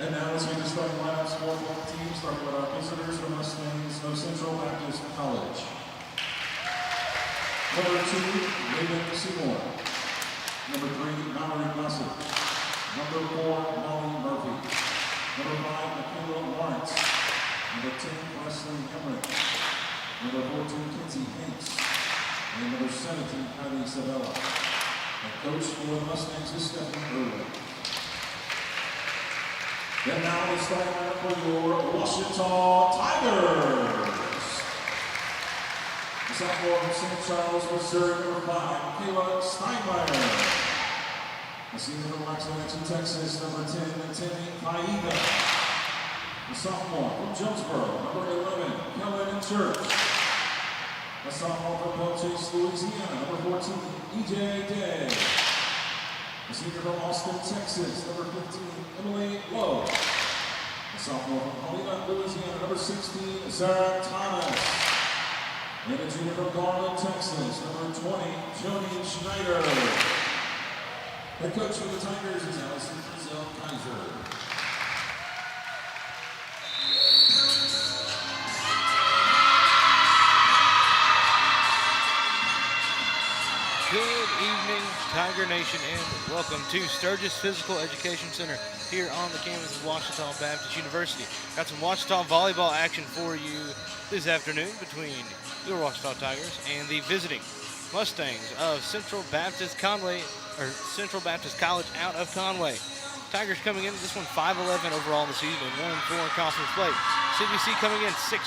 And now let's get the starting lineups for both teams, starting with our visitors, the Mustangs of Central Baptist College. Number 2, Raven Seymour. Number 3, Mallory Gossett. Number 4, Molly Murphy. Number 5, Michaela Lawrence. Number 10, Leslie Hemrick. Number 14, Kinsey Hanks. And number 17, Patty Sabella. And coach for the Mustangs is Stephanie Irwin. Then now the starting lineup for your Washita Tigers. The sophomore from St. Charles, Missouri, number 5, Kayla Steinmeier. The senior from Waxahachie, Texas, number 10, Tammy Paida. The sophomore from Jonesboro, number 11, Kellen Church. The sophomore from Belle-Chase, Louisiana, number 14, EJ Day. The senior from Austin, Texas, number 15, Emily Lowe. The sophomore from Helena, Louisiana, number 16, Sarah Thomas. And the junior from Garland, Texas, number 20, Joni Schneider. The coach for the Tigers is Allison Kaiser. Good evening, Tiger Nation, and welcome to Sturgis Physical Education Center here on the campus of Washita Baptist University. Got some Washita volleyball action for you this afternoon between your Washita Tigers and the visiting Mustangs of Central Baptist College out of Conway. Tigers coming in this one 5-11 overall in the season and 1-4 in conference play. CBC coming in 6-4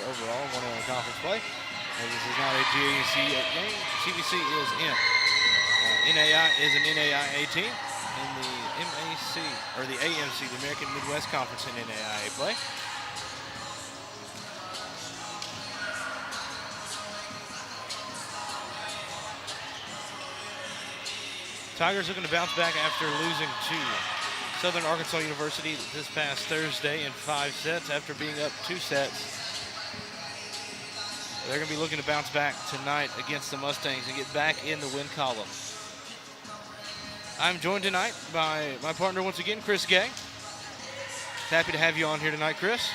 overall, 1-0 in conference play. This is not a GAC game. CBC is in. NAI is an NAIA team. And the MAC, or the AMC, the American Midwest Conference in NAIA play. Tigers looking to bounce back after losing to Southern Arkansas University this past Thursday in 5 sets after being up 2 sets. They're going to be looking to bounce back tonight against the Mustangs and get back in the win column. I'm joined tonight by my partner once again, Chris Gay. Happy to have you on here tonight, Chris.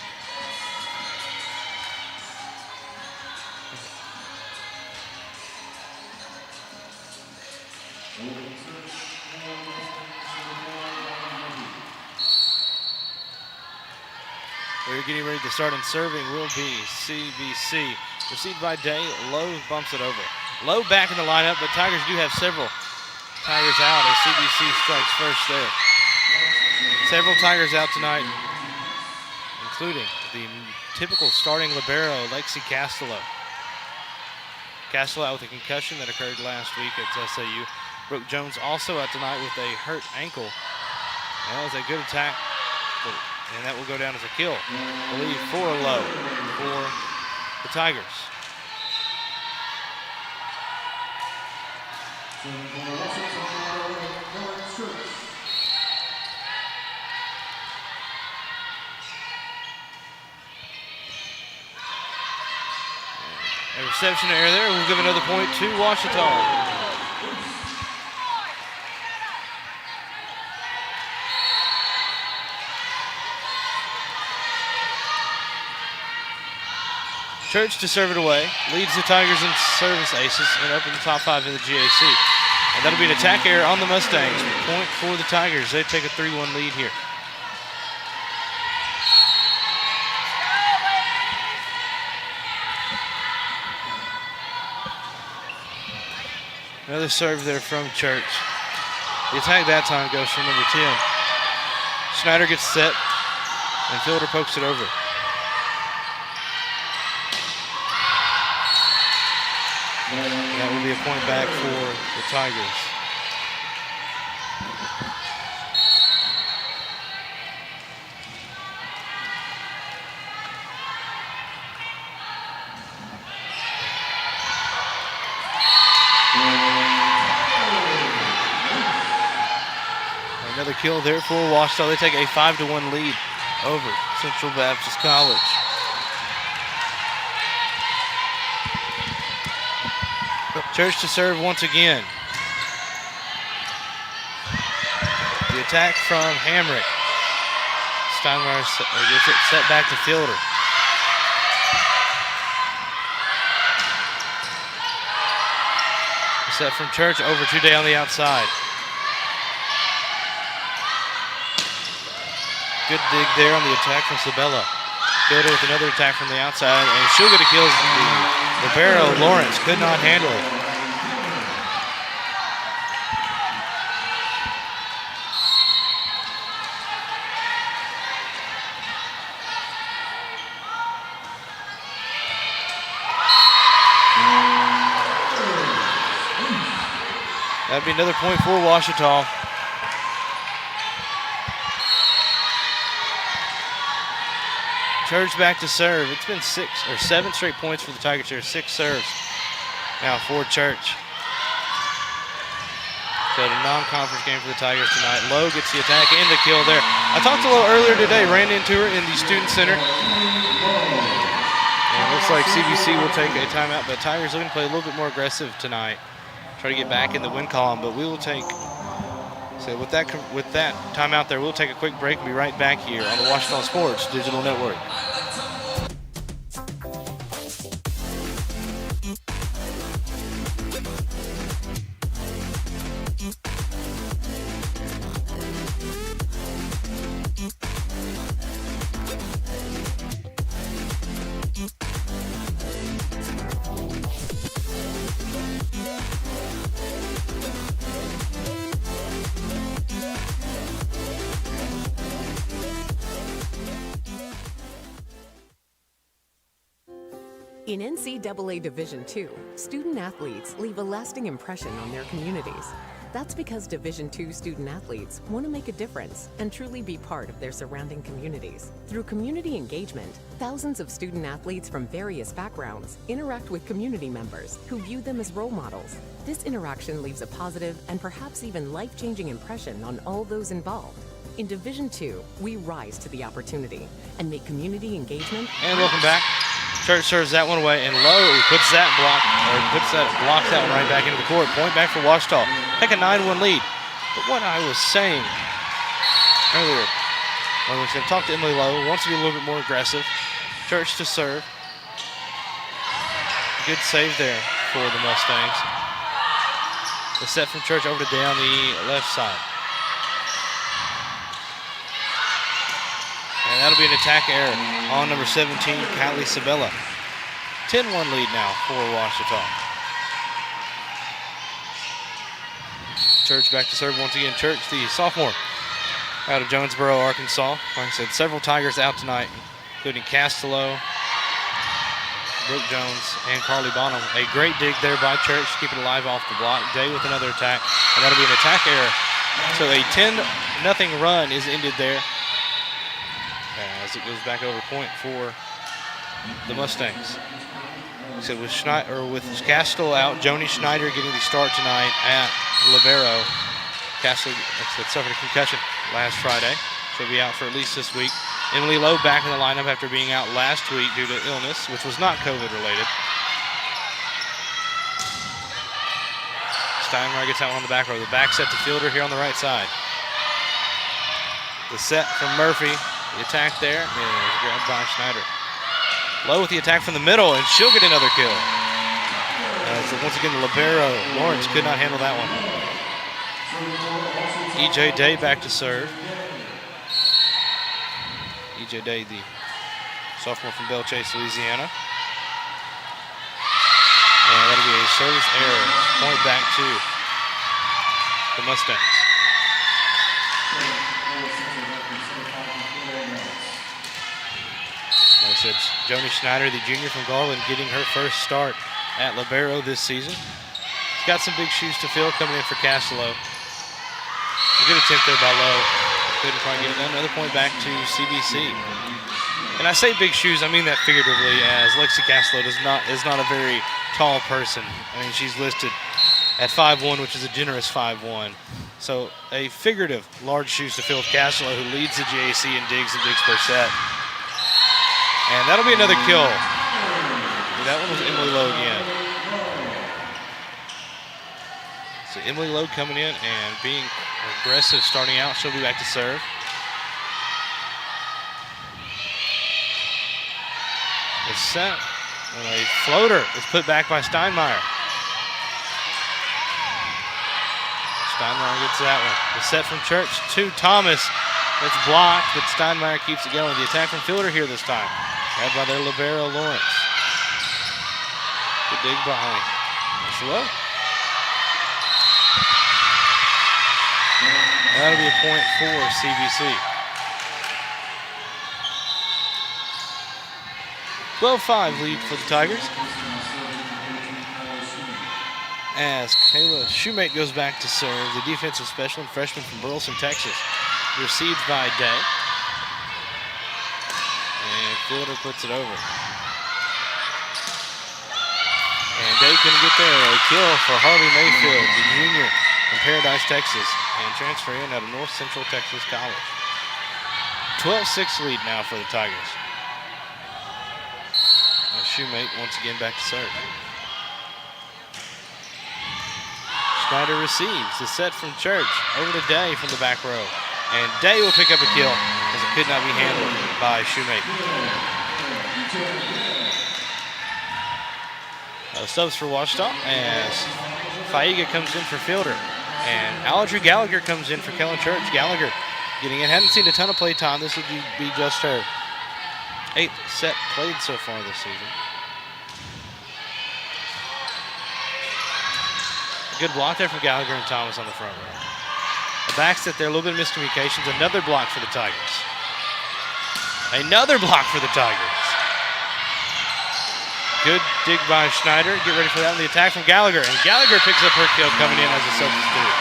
We're getting ready to start, and serving will be CBC. Received by Day. Lowe bumps it over. Lowe back in the lineup, but Tigers do have several Tigers out as CBC strikes first there. Several Tigers out tonight, including the typical starting libero, Lexi Castello. Castello out with a concussion that occurred last week at SAU. Brooke Jones also out tonight with a hurt ankle. That was a good attack, and that will go down as a kill. I believe for Lowe for the Tigers. A reception error there will give another point to Washita. Church to serve it away, leads the Tigers in service aces and up in the top 5 in the GAC. And that'll be an attack error on the Mustangs. Point for the Tigers. They take a 3-1 lead here. Another serve there from Church. The attack that time goes from number 10. Schneider gets set, and Fielder pokes it over. That will be a point back for the Tigers. Another kill there for Washita. They take a 5-1 lead over Central Baptist College. Church to serve once again. The attack from Hamrick. Steinmeier gets it set back to Fielder. Set from Church over to Day on the outside. Good dig there on the attack from Sabella. Fielder with another attack from the outside, and she'll get a kill. The libero, Lawrence, could not handle it. That'd be another point for Ouachita. Church back to serve. It's been 6 or 7 straight points for the Tigers here. 6 serves now for Church. So a non-conference game for the Tigers tonight. Lowe gets the attack and the kill there. I talked to Lowe earlier today, ran into her in the student center. And it looks like CBC will take a timeout, but Tigers looking to play a little bit more aggressive tonight. Try to get back in the win column, but we will take, so with that timeout there, we'll take a quick break and be right back here on the Ouachita Sports Digital Network. In NCAA Division II, student athletes leave a lasting impression on their communities. That's because Division II student athletes want to make a difference and truly be part of their surrounding communities. Through community engagement, thousands of student athletes from various backgrounds interact with community members who view them as role models. This interaction leaves a positive and perhaps even life-changing impression on all those involved. In Division II, we rise to the opportunity and make community engagement. And welcome back. Church serves that one away, and Lowe blocks that one right back into the court. Point back for Ouachita. Take a 9-1 lead. But what I was saying earlier, when we said talk to Emily Lowe, wants to be a little bit more aggressive. Church to serve. Good save there for the Mustangs. The set from Church over to Day on the left side. And that'll be an attack error on number 17, Kylie Sabella. 10-1 lead now for Ouachita. Church back to serve once again. Church, the sophomore out of Jonesboro, Arkansas. Like I said, several Tigers out tonight, including Castello, Brooke Jones, and Carly Bonham. A great dig there by Church, keep it alive off the block. Day with another attack, and that'll be an attack error. So a 10-0 run is ended there, as it goes back over point for the Mustangs. So with Castile out, Joni Schneider getting the start tonight at libero. Castile suffered a concussion last Friday. She'll be out for at least this week. Emily Lowe back in the lineup after being out last week due to illness, which was not COVID related. Steinmeier gets that one on the back row. The back set to Fielder here on the right side. The set from Murphy. The attack there is grabbed by Schneider. Lowe with the attack from the middle, and she'll get another kill. So once again, the libero, Lawrence, could not handle that one. E.J. Day back to serve. E.J. Day, the sophomore from Belle Chase, Louisiana. And that'll be a service error. Point back to the Mustangs. Like I said, Joni Schneider, the junior from Garland, getting her first start at libero this season. She's got some big shoes to fill coming in for Castello. A good attempt there by Lowe. Couldn't quite get it done. Another point back to CBC. And I say big shoes, I mean that figuratively, as Lexi Castello is not a very tall person. I mean, she's listed at 5'1", which is a generous 5'1". So a figurative large shoes to fill with Castello, who leads the JAC in digs per set. And that'll be another kill. That one was Emily Lowe again. So Emily Lowe coming in and being aggressive starting out. She'll be back to serve. set. And a floater is put back by Steinmeier. Steinmeier gets that one. The set from Church to Thomas. It's blocked, but Steinmeier keeps it going. The attack from Fielder here this time. Grabbed by their libero, Lawrence. Good dig by. That's low. That'll be a point for CBC. 12-5 lead for the Tigers. As Kayla Shoemate goes back to serve, the defensive specialist freshman from Burleson, Texas, received by Day. And Fielder puts it over. And Day couldn't get there. A kill for Harvey Mayfield, the junior from Paradise, Texas, and transfer in out of North Central Texas College. 12-6 lead now for the Tigers. Shoemate once again back to serve. Schneider receives the set from Church over to Day from the back row. And Day will pick up a kill as it could not be handled by Shoemate. Subs for Washita as Faiga comes in for Fielder. And Aladri Gallagher comes in for Kellen Church. Gallagher getting in. Hadn't seen a ton of play time. This would be just her 8th set played so far this season. Good block there from Gallagher and Thomas on the front row. A back set there, a little bit of miscommunications. Another block for the Tigers. Another block for the Tigers. Good dig by Schneider. Get ready for that. And the attack from Gallagher. And Gallagher picks up her kill coming in as a substitute.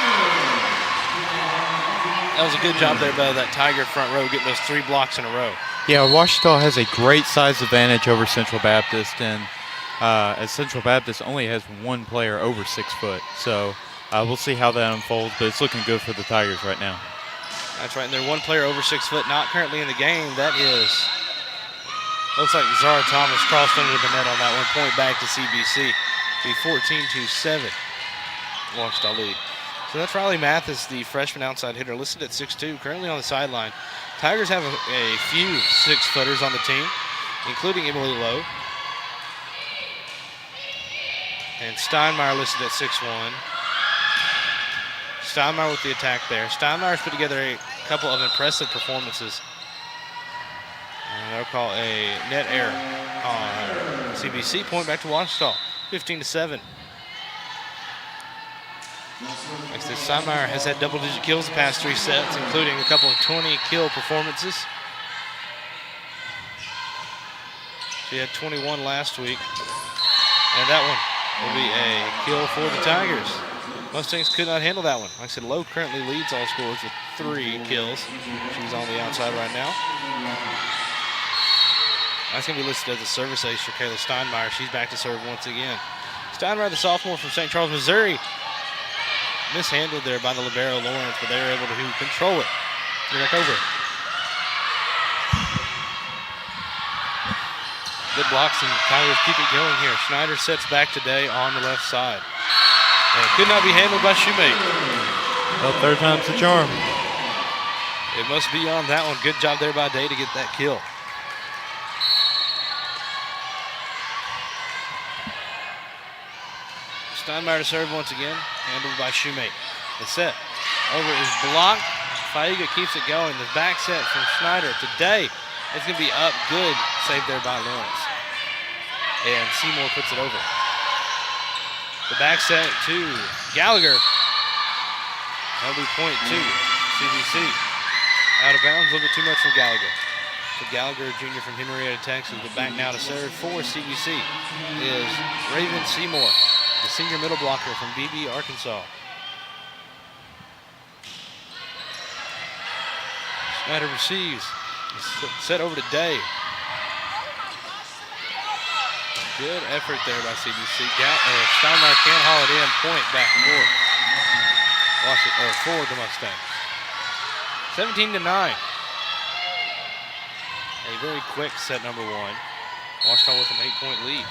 That was a good job there by that Tiger front row, getting those 3 blocks in a row. Yeah, Washita has a great size advantage over Central Baptist, and as Central Baptist only has 1 player over 6 foot. So we'll see how that unfolds, but it's looking good for the Tigers right now. That's right, and they're 1 player over 6 foot, not currently in the game. That is, looks like Zara Thomas crossed under the net on that one. Point back to CBC. Be 14-7. Washita lead. So that's Riley Mathis, the freshman outside hitter, listed at 6'2", currently on the sideline. Tigers have a few 6-footers on the team, including Emily Lowe. And Steinmeier listed at 6'1". Steinmeier with the attack there. Steinmeier's put together a couple of impressive performances. And they'll call a net error on CBC. Point back to Washita, 15-7. Next is Steinmeier has had double-digit kills the past 3 sets, including a couple of 20-kill performances. She had 21 last week. And that one will be a kill for the Tigers. Mustangs could not handle that one. Like I said, Lowe currently leads all scores with 3 kills. She's on the outside right now. That's going to be listed as a service ace for Kayla Steinmeier. She's back to serve once again. Steinmeier, the sophomore from St. Charles, Missouri. Mishandled there by the libero Lawrence, but they were able to control it. Get back over. Good blocks, and Tigers keep it going here. Schneider sets back today on the left side. And it could not be handled by Shoemate. Well, 3rd time's the charm. It must be on that one. Good job there by Day to get that kill. Steinmeier to serve once again, handled by Shoemate. The set over is blocked. Faiga keeps it going. The back set from Schneider today. It's going to be up good. Saved there by Lawrence. And Seymour puts it over. The back set to Gallagher. That'll be point 2. CBC. Out of bounds, a little bit too much from Gallagher. So Gallagher, junior from Henrietta, Texas, but back now to serve for CBC is Raven Seymour, the senior middle blocker from BB, Arkansas. Schneider receives. Set over to Day. Good effort there by CBC. Steinmeier can't haul it in. Point back for the Mustangs. 17-9. A very quick set number 1. Washita with an 8-point lead.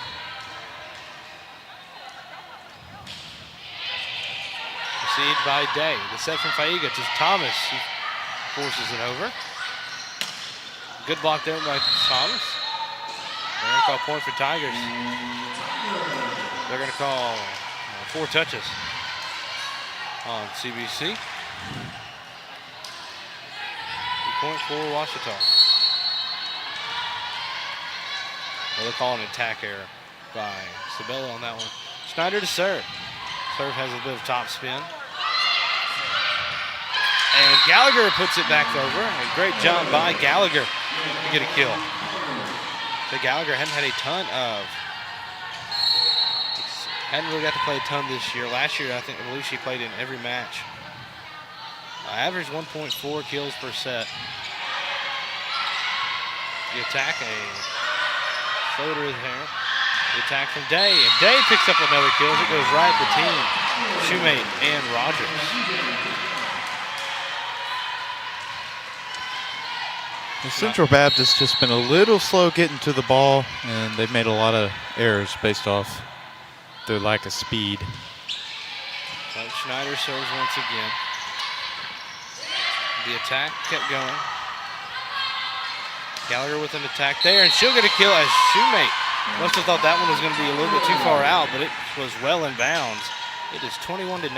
Received by Day. The set from Faiga to Thomas. He forces it over. Good block there by Thomas. They're going to call point for Tigers. They're going to call 4 touches on CBC. Point for Washita. Well, they'll call an attack error by Sabella on that one. Schneider to serve. Serve has a bit of top spin. And Gallagher puts it back over. A great job by Gallagher to get a kill. So Gallagher hadn't had a ton of, hadn't really got to play a ton this year. Last year, I believe she played in every match. Average 1.4 kills per set. The attack, a floater is there. The attack from Day, and Day picks up another kill. It goes right between Shoemate and Rogers. The Central Baptist just been a little slow getting to the ball, and they've made a lot of errors based off their lack of speed. But Schneider serves once again. The attack kept going. Gallagher with an attack there, and she'll get a kill as Shoemate. Must have thought that one was going to be a little bit too far out, but it was well in bounds. It is 21-9.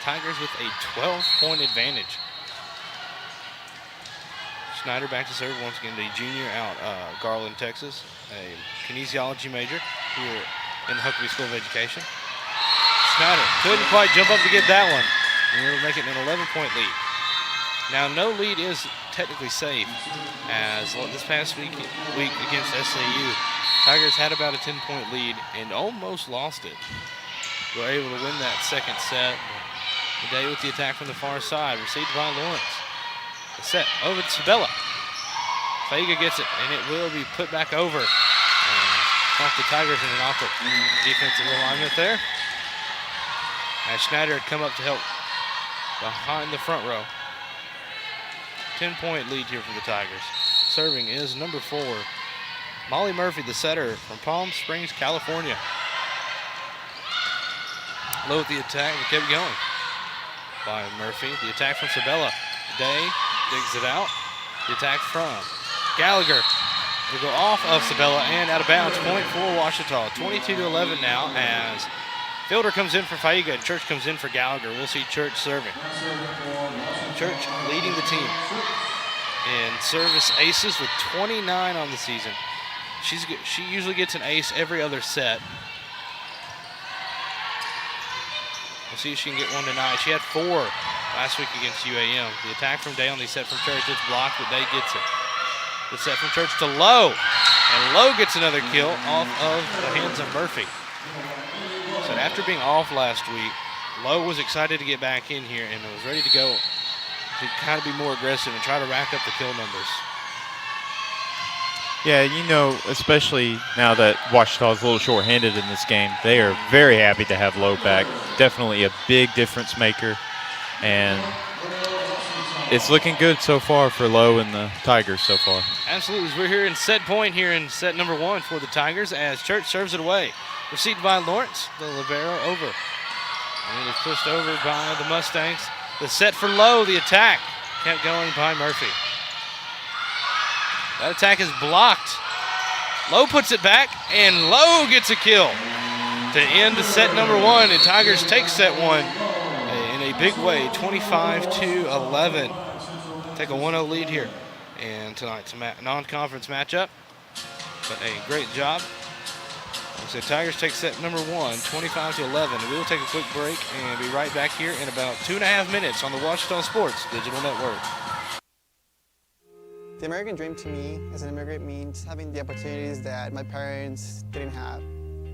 Tigers with a 12-point advantage. Schneider back to serve once again. The junior out Garland, Texas, a kinesiology major here in the Huckabee School of Education. Schneider couldn't quite jump up to get that one, and it'll make it an 11-point lead. Now, no lead is technically safe, as this past week against SAU, Tigers had about a 10-point lead and almost lost it. They were able to win that second set. Today with the attack from the far side, received by Lawrence. The set over to Sabella. Faiga gets it, and it will be put back over. Off the Tigers in an awkward defensive alignment there. As Schneider had come up to help behind the front row. 10-point lead here for the Tigers. Serving is number 4, Molly Murphy, the setter from Palm Springs, California. Low at the attack, but kept going by Murphy. The attack from Sabella. Day digs it out. The attack from Gallagher. Will go off of Sabella and out of bounds. Point for Washita. 22-11 now as Fielder comes in for Faiga and Church comes in for Gallagher. We'll see Church serving. Church leading the team in service aces with 29 on the season. She usually gets an ace every other set. We'll see if she can get one tonight. She had 4 last week against UAM. The attack from Day on the set from Church. It's blocked, but Day gets it. The set from Church to Lowe. And Lowe gets another kill off of the hands of Murphy. So after being off last week, Lowe was excited to get back in here and was ready to go to kind of be more aggressive and try to rack up the kill numbers. Yeah, you know, especially now that Washita is a little short-handed in this game, they are very happy to have Lowe back. Definitely a big difference maker, and it's looking good so far for Lowe and the Tigers so far. Absolutely. We're here in set point here in set number 1 for the Tigers as Church serves it away. Received by Lawrence, the libero over. And it is pushed over by the Mustangs. The set for Lowe, the attack kept going by Murphy. That attack is blocked. Lowe puts it back, and Lowe gets a kill to end the set number 1. And Tigers take set 1 in a big way, 25-11. Take a 1-0 lead here in tonight's non-conference matchup. But a great job. So Tigers take set number 1, 25-11. We will take a quick break and be right back here in about 2.5 minutes on the Washita Sports Digital Network. The American dream to me as an immigrant means having the opportunities that my parents didn't have.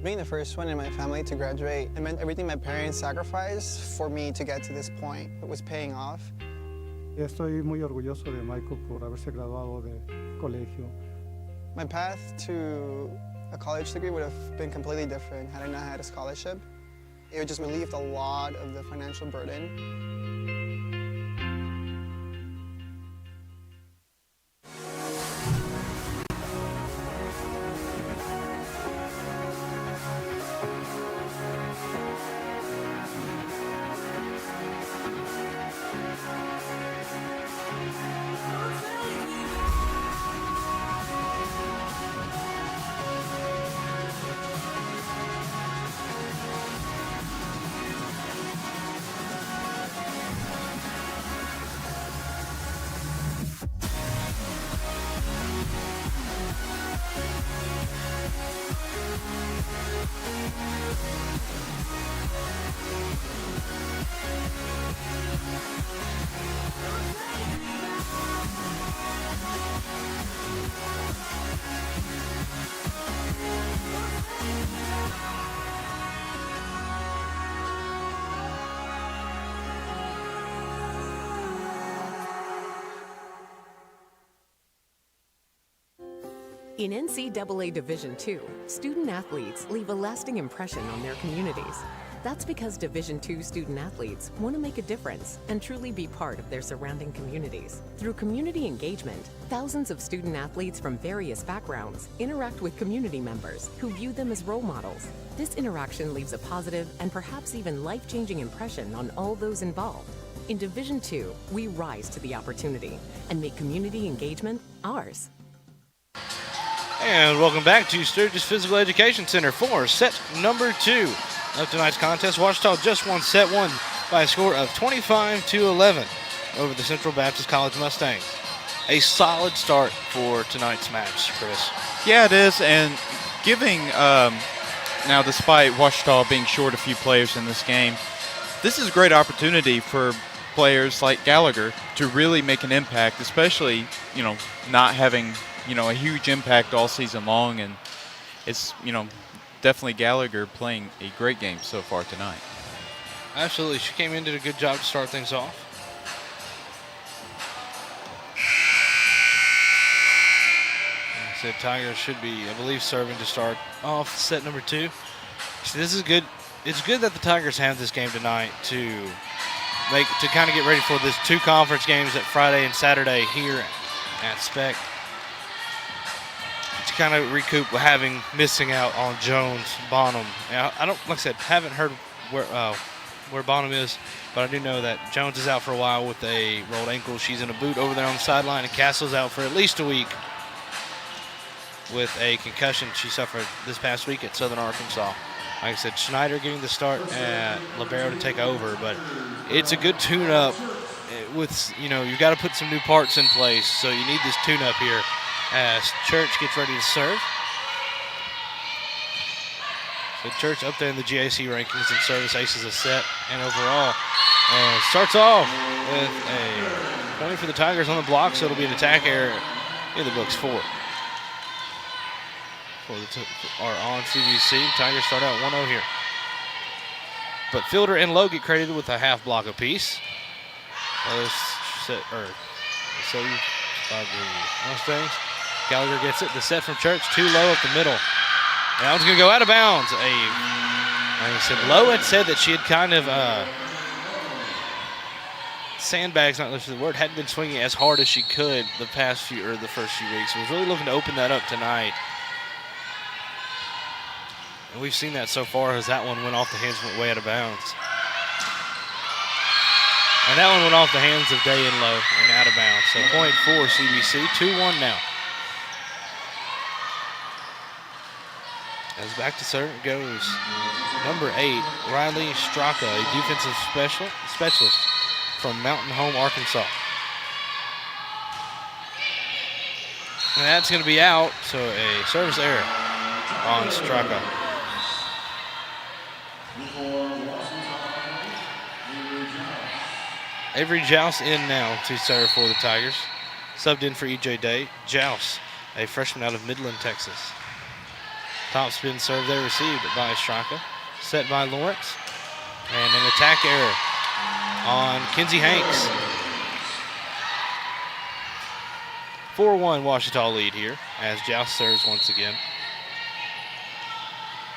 Being the first one in my family to graduate, it meant everything my parents sacrificed for me to get to this point. It was paying off. Estoy muy orgulloso de Michael por haberse graduado de colegio. My path to a college degree would have been completely different had I not had a scholarship. It would just relieve a lot of the financial burden. In NCAA Division II, student athletes leave a lasting impression on their communities. That's because Division II student athletes want to make a difference and truly be part of their surrounding communities. Through community engagement, thousands of student athletes from various backgrounds interact with community members who view them as role models. This interaction leaves a positive and perhaps even life-changing impression on all those involved. In Division II, we rise to the opportunity and make community engagement ours. And welcome back to Sturgis Physical Education Center for set number 2 of tonight's contest. Ouachita just won set 1 by a score of 25-11 over the Central Baptist College Mustangs. A solid start for tonight's match, Chris. Yeah, it is, and giving, now despite Ouachita being short a few players in this game, this is a great opportunity for players like Gallagher to really make an impact, especially, not having, a huge impact all season long, and it's, definitely Gallagher playing a great game so far tonight. Absolutely. She came in, did a good job to start things off. Like I said, Tigers should be, I believe, serving to start off set number 2. So this is good. It's good that the Tigers have this game tonight to kind of get ready for this 2 conference games at Friday and Saturday here at Spec. To kind of recoup missing out on Jones, Bonham. I don't, like I said, haven't heard where Bonham is, but I do know that Jones is out for a while with a rolled ankle. She's in a boot over there on the sideline, and Castle's out for at least a week with a concussion she suffered this past week at Southern Arkansas. Like I said, Schneider getting the start at Libero to take over, but it's a good tune-up. With, you've got to put some new parts in place, so you need this tune-up here as Church gets ready to serve. So Church up there in the GAC rankings and service aces a set and overall. And starts off with a point for the Tigers on the block, so it'll be an attack error in the books for on CBC. Tigers start out 1-0 here. But Fielder and Lowe get credited with a half block apiece. Saved by the Mustangs. Gallagher gets it. The set from Church, too low up the middle. And that one's going to go out of bounds. Like I said, Lowe had said that she had kind of sandbags, not listening to the word, hadn't been swinging as hard as she could the first few weeks. So was really looking to open that up tonight. And we've seen that so far as that one went off the hands, went way out of bounds. And that one went off the hands of Day and Lowe and out of bounds. So point for CBC, 2-1 now. As back to serve goes number 8, Riley Straka, a defensive specialist from Mountain Home, Arkansas. And that's going to be out, so a service error on Straka. Avery Joust in now to serve for the Tigers. Subbed in for E.J. Day. Joust, a freshman out of Midland, Texas. Top spin serve there received by Straka. Set by Lawrence. And an attack error on Kinsey Hanks. 4-1 Ouachita lead here as Joust serves once again.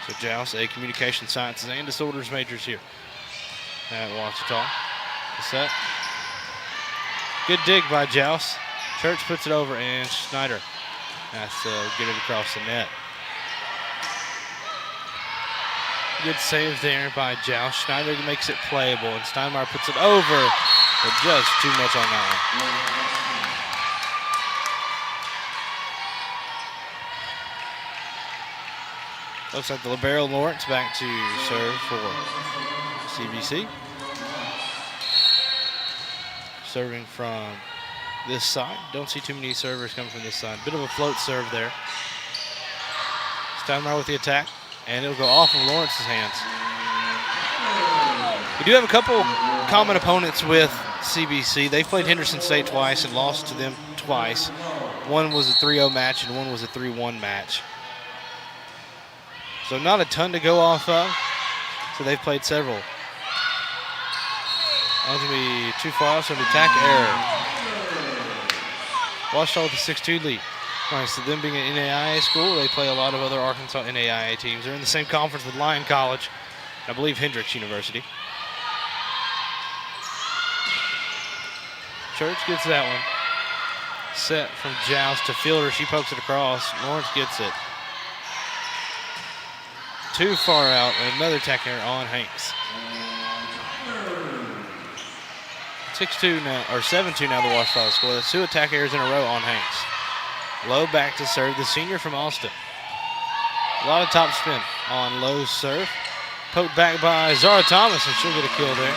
So Joust, a communication sciences and disorders majors here at Ouachita. The set. Good dig by Joust. Church puts it over and Schneider has to get it across the net. Good save there by Joust. Schneider makes it playable, and Steinmeier puts it over, but just too much on that one. Looks like the libero Lawrence back to serve for CBC. Serving from this side. Don't see too many servers coming from this side. Bit of a float serve there. Steinmeier with the attack. And it'll go off of Lawrence's hands. We do have a couple common opponents with CBC. They've played Henderson State twice and lost to them twice. One was a 3-0 match and one was a 3-1 match. So not a ton to go off of. So they've played several. That's going to be too far off, so an attack error. Ouachita with a 6-2 lead. Right, so them being an NAIA school, they play a lot of other Arkansas NAIA teams. They're in the same conference with Lyon College, and I believe Hendrix University. Church gets that one. Set from Joust to Fielder. She pokes it across. Lawrence gets it. Too far out. Another attack error on Hanks. 6-2 now, or 7-2 now the Washita score. That's 2 attack errors in a row on Hanks. Lowe back to serve, the senior from Austin. A lot of top spin on Lowe's serve. Poked back by Zara Thomas, and she'll get a kill there.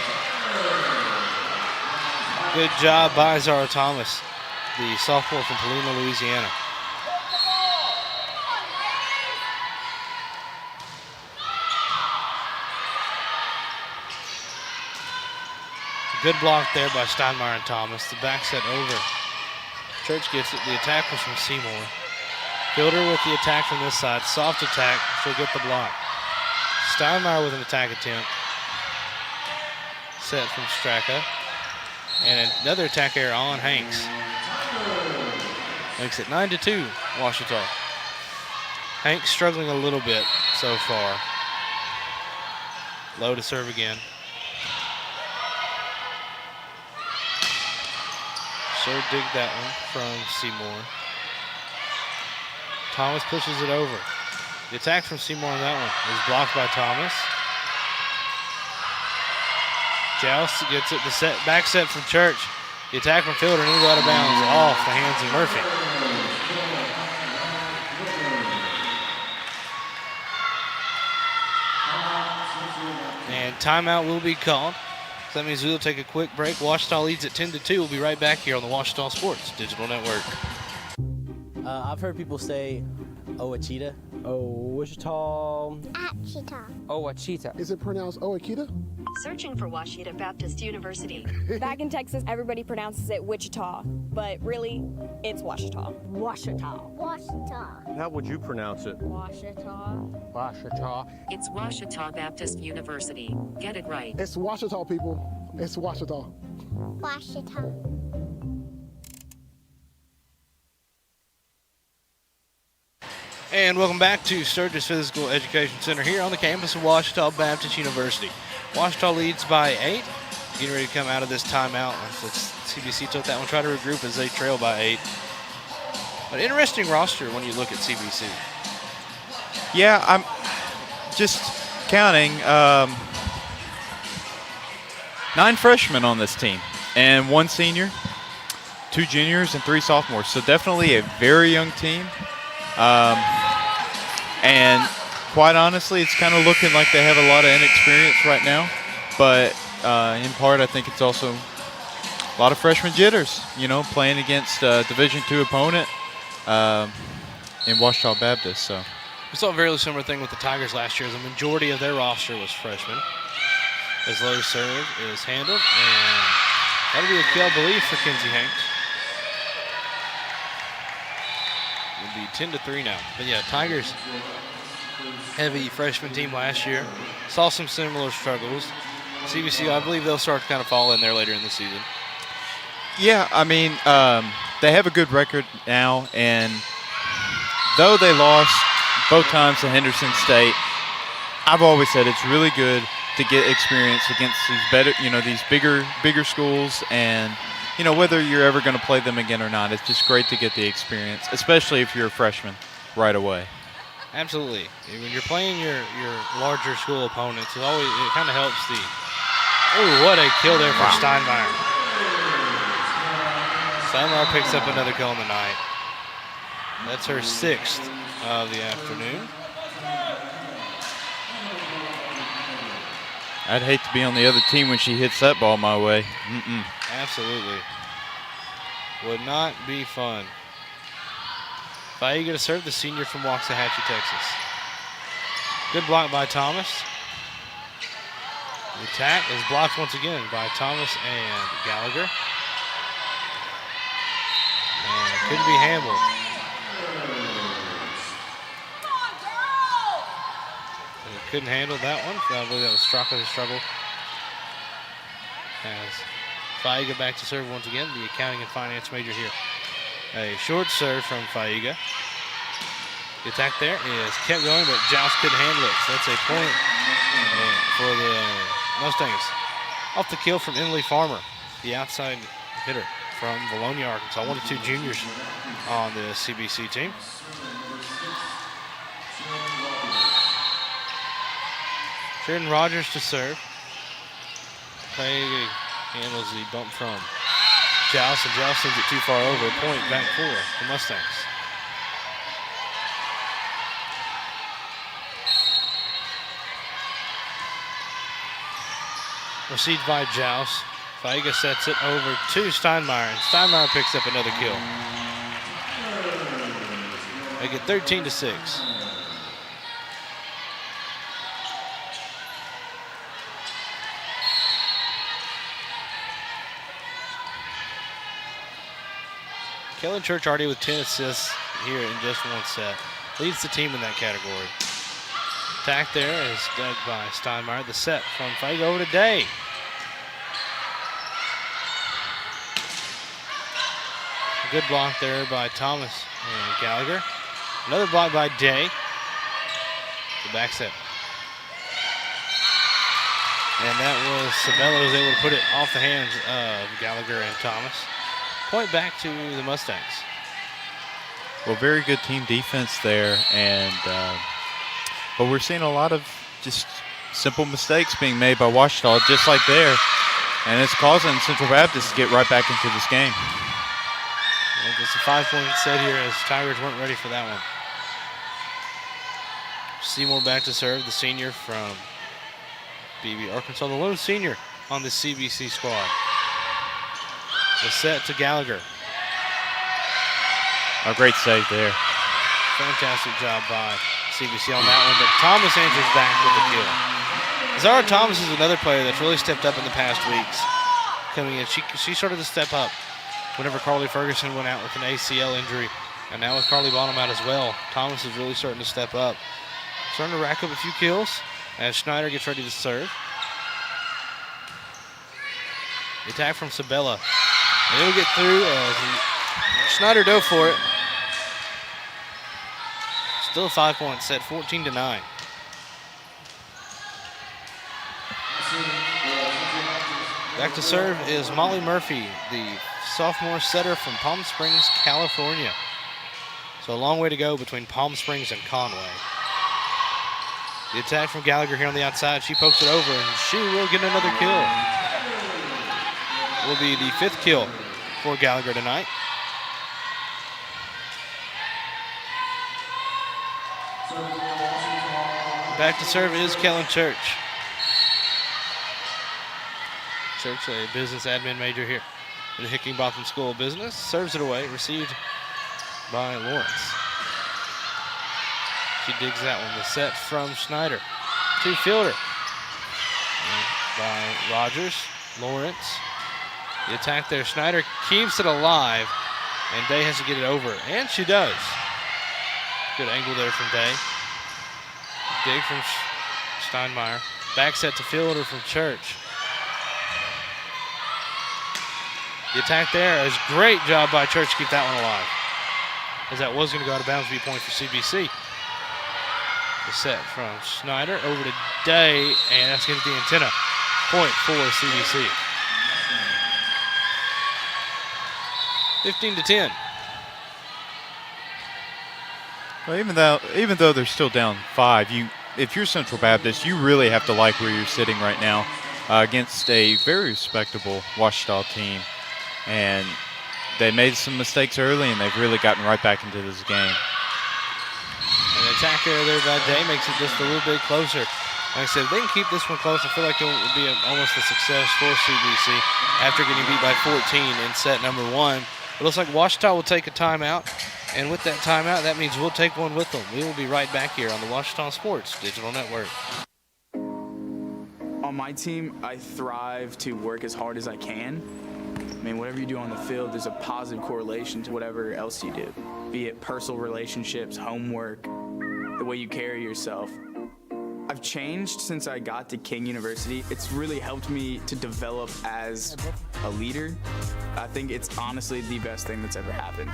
Good job by Zara Thomas, the sophomore from Palima, Louisiana. Good block there by Steinmeier and Thomas. The back set over. Church gets it. The attack was from Seymour. Fielder with the attack from this side. Soft attack. She'll get the block. Steinmeier with an attack attempt. Set from Straka. And another attack error on Hanks. Makes it 9-2, Washita. Hanks struggling a little bit so far. Low to serve again. Sure dig that one from Seymour. Thomas pushes it over. The attack from Seymour on that one is blocked by Thomas. Joust gets it. The back set from Church. The attack from Fielder nearly out of bounds off the hands of Murphy. And timeout will be called. So that means we'll take a quick break. Washita leads at 10-2. We'll be right back here on the Washita Sports Digital Network. I've heard people say Ouachita. Ouachita. Achita. Ouachita. Is it pronounced Ouachita? Searching for Washita Baptist University. Back in Texas, everybody pronounces it Wichita, but really, it's Washita. Washita. Washita. How would you pronounce it? Washita. Washita. It's Washita Baptist University. Get it right. It's Washita, people. It's Washita. Washita. And welcome back to Sturgis Physical Education Center here on the campus of Washita Baptist University. Washita leads by 8. Getting ready to come out of this timeout. CBC took that one, try to regroup as they trail by 8. But interesting roster when you look at CBC. Yeah, I'm just counting 9 freshmen on this team and 1 senior, 2 juniors, and 3 sophomores. So definitely a very young team. And quite honestly, it's kind of looking like they have a lot of inexperience right now. But in part, I think it's also a lot of freshman jitters, you know, playing against a Division II opponent in Washita Baptist. So we saw a very similar thing with the Tigers last year. The majority of their roster was freshmen. As low serve is handled, and that'll be a kill, I believe, for Kenzie Hanks. It'll be 10-3 now. But yeah, Tigers, heavy freshman team last year. Saw some similar struggles. CBC, I believe they'll start to kind of fall in there later in the season. Yeah, I mean, they have a good record now, and though they lost both times to Henderson State, I've always said it's really good to get experience against these better, you know, these bigger schools, and you know, whether you're ever going to play them again or not, it's just great to get the experience, especially if you're a freshman right away. Absolutely. When you're playing your larger school opponents, it kind of helps the. Oh, what a kill there for Steinmeier. Steinmeier picks up another kill on the night. That's her 6th of the afternoon. I'd hate to be on the other team when she hits that ball my way. Absolutely. Would not be fun. Faiga to serve, the senior from Waxahachie, Texas. Good block by Thomas. The attack is blocked once again by Thomas and Gallagher. And it couldn't be handled. And it couldn't handle that one. I believe that was Straka's struggle. As Faiga back to serve once again, the accounting and finance major here A short serve from Faiga. The attack there is kept going, but Joust couldn't handle it. So that's a point for the Mustangs. Off the kill from Emily Farmer, the outside hitter from Bologna, Arkansas. 1 of 2 juniors on the CBC team. Sheridan Rogers to serve. Faiga handles the bump from Joust, and Joust sends it too far over. A point back for the Mustangs. Received by Joust. Faiga sets it over to Steinmeier, and Steinmeier picks up another kill. Make it 13-6. Kellen Church already with 10 assists here in just one set. Leads the team in that category. Attack there is dug by Steinmeier. The set from Faiga over to Day. A good block there by Thomas and Gallagher. Another block by Day. The back set. And that was Sabella was able to put it off the hands of Gallagher and Thomas. Point back to the Mustangs. Well, very good team defense there, and but we're seeing a lot of just simple mistakes being made by Ouachita, just like there, and it's causing Central Baptist to get right back into this game. Well, it's a 5-point set here as Tigers weren't ready for that one. Seymour back to serve, the senior from BB Arkansas, the lone senior on the CBC squad. The set to Gallagher. A great save there. Fantastic job by CBC on that one, but Thomas answers back with the kill. Zara Thomas is another player that's really stepped up in the past weeks. Coming in, she started to step up whenever Carly Ferguson went out with an ACL injury, and now with Carly Bonham out as well. Thomas is really starting to step up. Starting to rack up a few kills as Schneider gets ready to serve. The attack from Sabella. And it'll get through as Schneider dove for it. Still a 5-point set, 14-9. Back to serve is Molly Murphy, the sophomore setter from Palm Springs, California. So a long way to go between Palm Springs and Conway. The attack from Gallagher here on the outside. She pokes it over, and she will get another kill. Will be the 5th kill for Gallagher tonight. Back to serve is Kellen Church. Church, a business admin major here at the Hickinbotham School of Business, serves it away, received by Lawrence. She digs that one. The set from Schneider to Fielder. And by Rogers, Lawrence. The attack there, Schneider keeps it alive, and Day has to get it over, and she does. Good angle there from Day. Dig from Steinmeier. Back set to Fielder from Church. The attack there is great job by Church to keep that one alive, as that was going to go out of bounds, be a point for CBC. The set from Schneider over to Day, and that's going to be the antenna. Point for CBC. 15-10. Well, even though they're still down 5, if you're Central Baptist, you really have to like where you're sitting right now against a very respectable Ouachita team. And they made some mistakes early, and they've really gotten right back into this game. And the attack there by Day makes it just a little bit closer. Like I said, if they can keep this one close, I feel like it will be almost a success for CBC after getting beat by 14 in set number 1. It looks like Ouachita will take a timeout, and with that timeout, that means we'll take one with them. We will be right back here on the Ouachita Sports Digital Network. On my team, I thrive to work as hard as I can. I mean, whatever you do on the field, there's a positive correlation to whatever else you do, be it personal relationships, homework, the way you carry yourself. I've changed since I got to King University. It's really helped me to develop as a leader. I think it's honestly the best thing that's ever happened.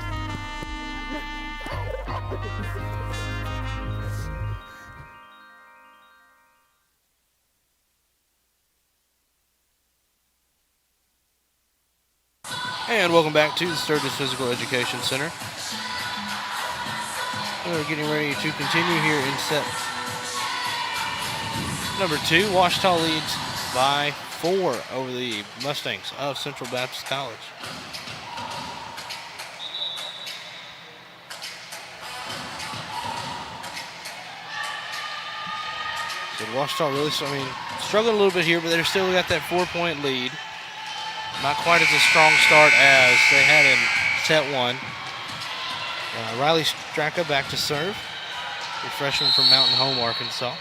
And welcome back to the Sturgis Physical Education Center. We're getting ready to continue here in set number 2. Ouachita leads by 4 over the Mustangs of Central Baptist College. So Ouachita really, struggling a little bit here, but they're still got that 4-point lead. Not quite as a strong start as they had in set 1. Riley Straka back to serve. The freshman from Mountain Home, Arkansas.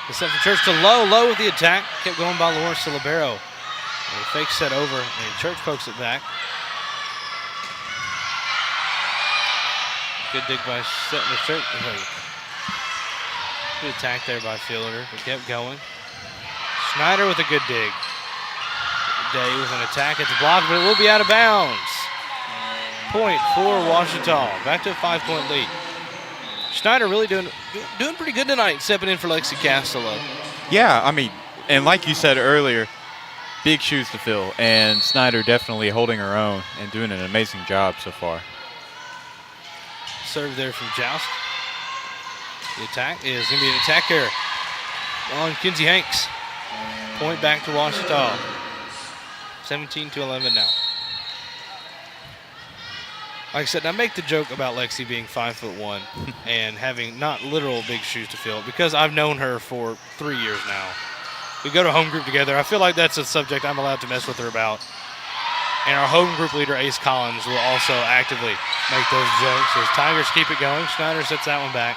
The set from Church to Low with the attack. Kept going by Lawrence to libero. And fake set over, and Church pokes it back. Good dig by Church. Good attack there by Fielder. It kept going. Schneider with a good dig. Day with an attack. It's blocked, but it will be out of bounds. Point for Ouachita. Back to a 5-point lead. Schneider really doing pretty good tonight, stepping in for Lexi Castello. Yeah, and like you said earlier, big shoes to fill, and Snyder definitely holding her own and doing an amazing job so far. Serve there from Joust. The attack is going to be an attack here on Kinsey Hanks. Point back to Ouachita. 17-11 now. Like I said, I make the joke about Lexi being 5'1" and having not literal big shoes to fill because I've known her for 3 years now. We go to home group together. I feel like that's a subject I'm allowed to mess with her about. And our home group leader, Ace Collins, will also actively make those jokes as Tigers keep it going. Schneider sets that one back.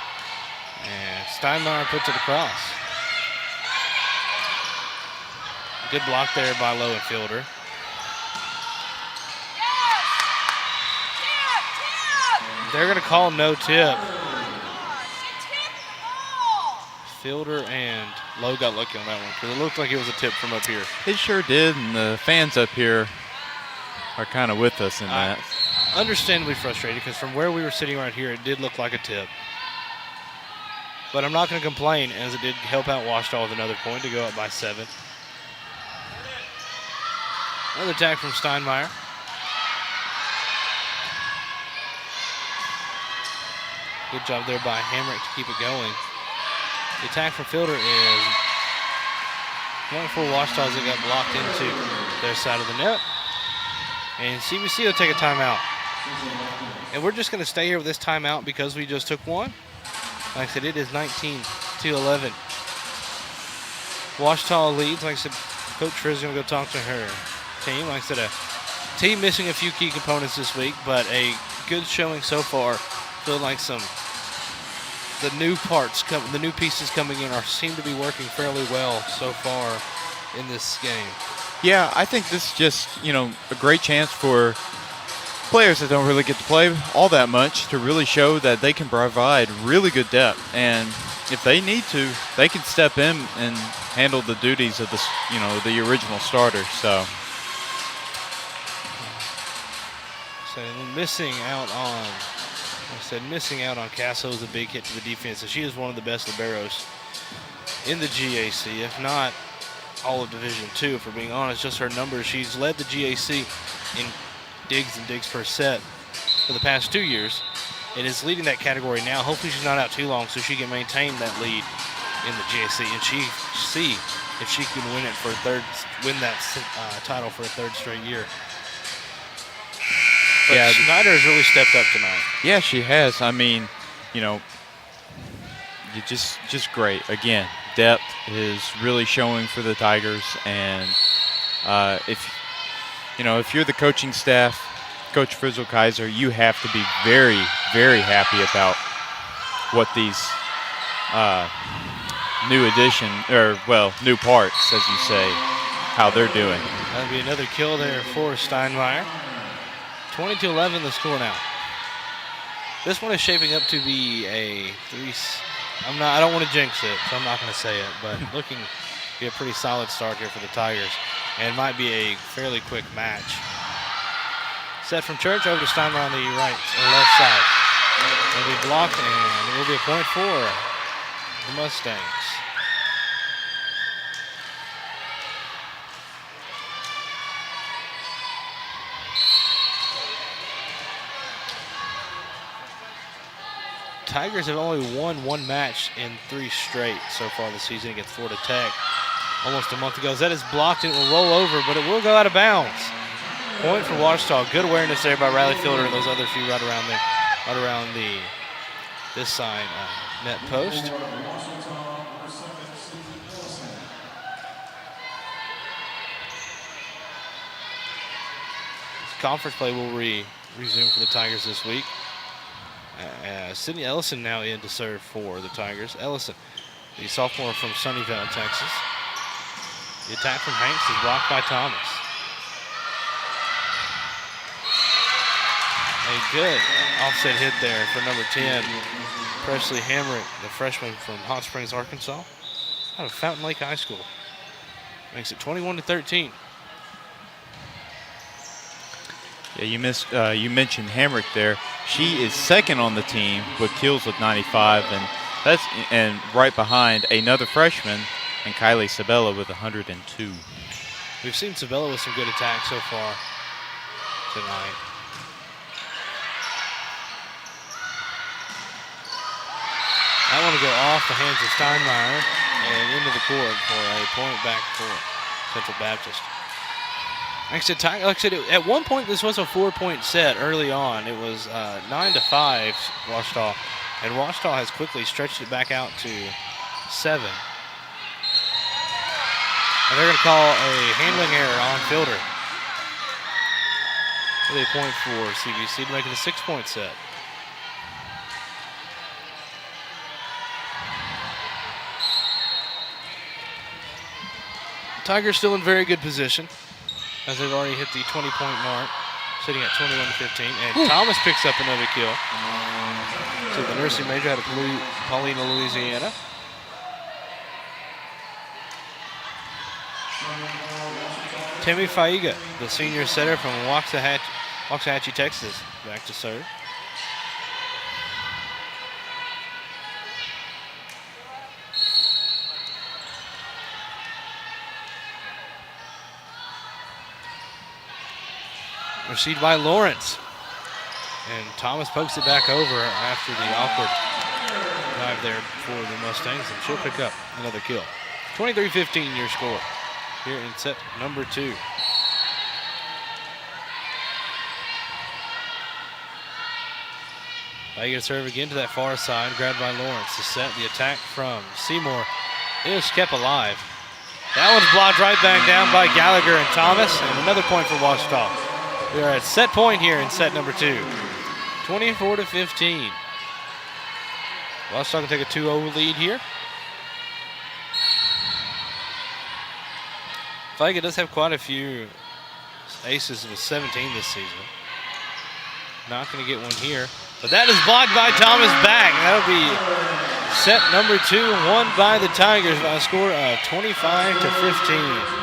And Steinmeier puts it across. Good block there by Low and Fielder. They're going to call no tip. Fielder and Low got lucky on that one because it looked like it was a tip from up here. It sure did, and the fans up here are kind of with us in that. Understandably frustrated because from where we were sitting right here, it did look like a tip. But I'm not going to complain as it did help out Ouachita with another point to go up by 7. Another attack from Steinmeier. Good job there by Hamrick to keep it going. The attack from Fielder is one for Ouachita as it got blocked into their side of the net. And CBC will take a timeout. And we're just going to stay here with this timeout because we just took one. Like I said, it is 19-11. Ouachita leads. Like I said, Coach Friz is going to go talk to her team. Like I said, a team missing a few key components this week, but a good showing so far. Feel like the new parts, the new pieces coming in seem to be working fairly well so far in this game. Yeah, I think this is just, a great chance for players that don't really get to play all that much to really show that they can provide really good depth. And if they need to, they can step in and handle the duties of the original starter. So missing out on, missing out on Casso is a big hit to the defense. And she is one of the best liberos in the GAC, if not all of Division II, if we're being honest. Just her numbers. She's led the GAC in digs and digs per set for the past 2 years and is leading that category now. Hopefully she's not out too long so she can maintain that lead in the GAC and see if she can win that title for a third straight year. But yeah, Schneider has really stepped up tonight. Yeah, she has. Just great. Again, depth is really showing for the Tigers, and if you're the coaching staff, Coach Frizzle Kaiser, you have to be very, very happy about what these new parts, as you say, how they're doing. That'll be another kill there for Steinmeier. 20-11 the score now. This one is shaping up to be a 3. I don't want to jinx it, so I'm not going to say it, but looking Be a pretty solid start here for the Tigers, and might be a fairly quick match. Set from Church over to Steinmeier on the right or left side. It'll be blocked, and it will be a point for the Mustangs. Tigers have only won one match in 3 straight so far this season against Florida Tech almost a month ago. That is blocked, and it will roll over, but it will go out of bounds. Point for Washita. Good awareness there by Riley Fielder and those other few right around there, right around this side net post. Conference play will resume for the Tigers this week. Sydney Ellison now in to serve for the Tigers. Ellison, the sophomore from Sunnyvale, Texas. The attack from Hanks is blocked by Thomas. A good offset hit there for number 10, Presley Hamrick, the freshman from Hot Springs, Arkansas, out of Fountain Lake High School. Makes it 21-13. Yeah, you mentioned Hamrick there. She is second on the team with kills with 95, and right behind another freshman, and Kylie Sabella with 102. We've seen Sabella with some good attacks so far tonight. I want to go off the hands of Steinmeier and into the court for a point back for Central Baptist. Like I said, at one point this was a 4-point set early on. It was 9-5 Washita, and Washita has quickly stretched it back out to 7. And they're going to call a handling error on Fielder. Really a point for CBC to make it a 6-point set. Tigers still in very good position, as they've already hit the 20-point mark, sitting at 21-15. And Thomas picks up another kill. So the nursing major out of Paulina, Louisiana. Timmy Faiga, the senior setter from Waxahachie, Texas, back to serve. Received by Lawrence. And Thomas pokes it back over after the awkward dive there for the Mustangs, and she'll pick up another kill. 23-15 your score here in set number 2. They get a serve again to that far side, grabbed by Lawrence. The set, the attack from Seymour is kept alive. That one's blocked right back down by Gallagher and Thomas, and another point for Washita. We are at set point here in set number 2. 24-15. Washita can take a 2-0 lead here. Faiga does have quite a few aces with 17 this season. Not going to get one here. But that is blocked by Thomas back. That'll be set number 2, won by the Tigers by a score of 25-15.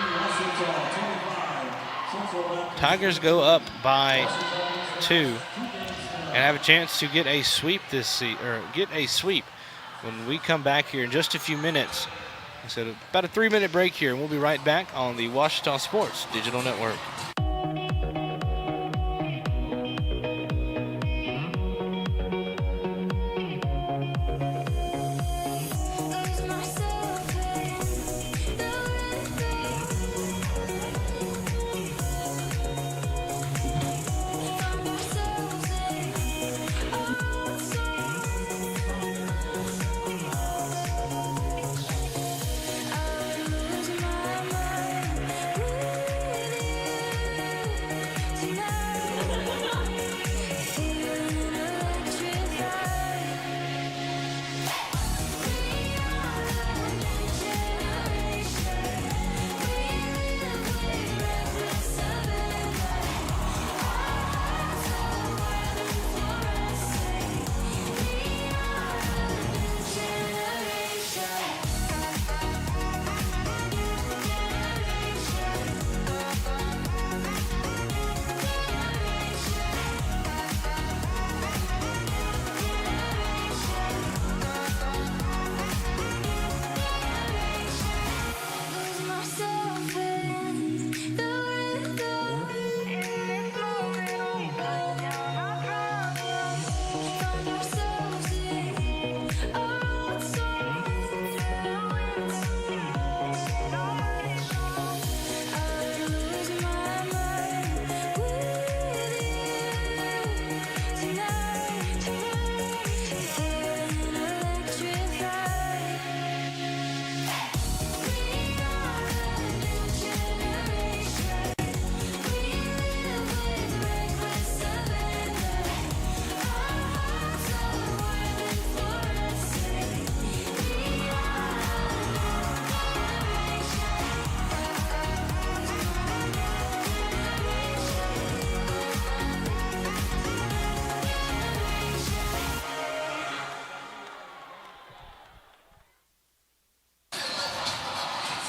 Tigers go up by 2 and have a chance to get a sweep this season, or get a sweep when we come back here in just a few minutes. So about a 3-minute break here, and we'll be right back on the Washita Sports Digital Network.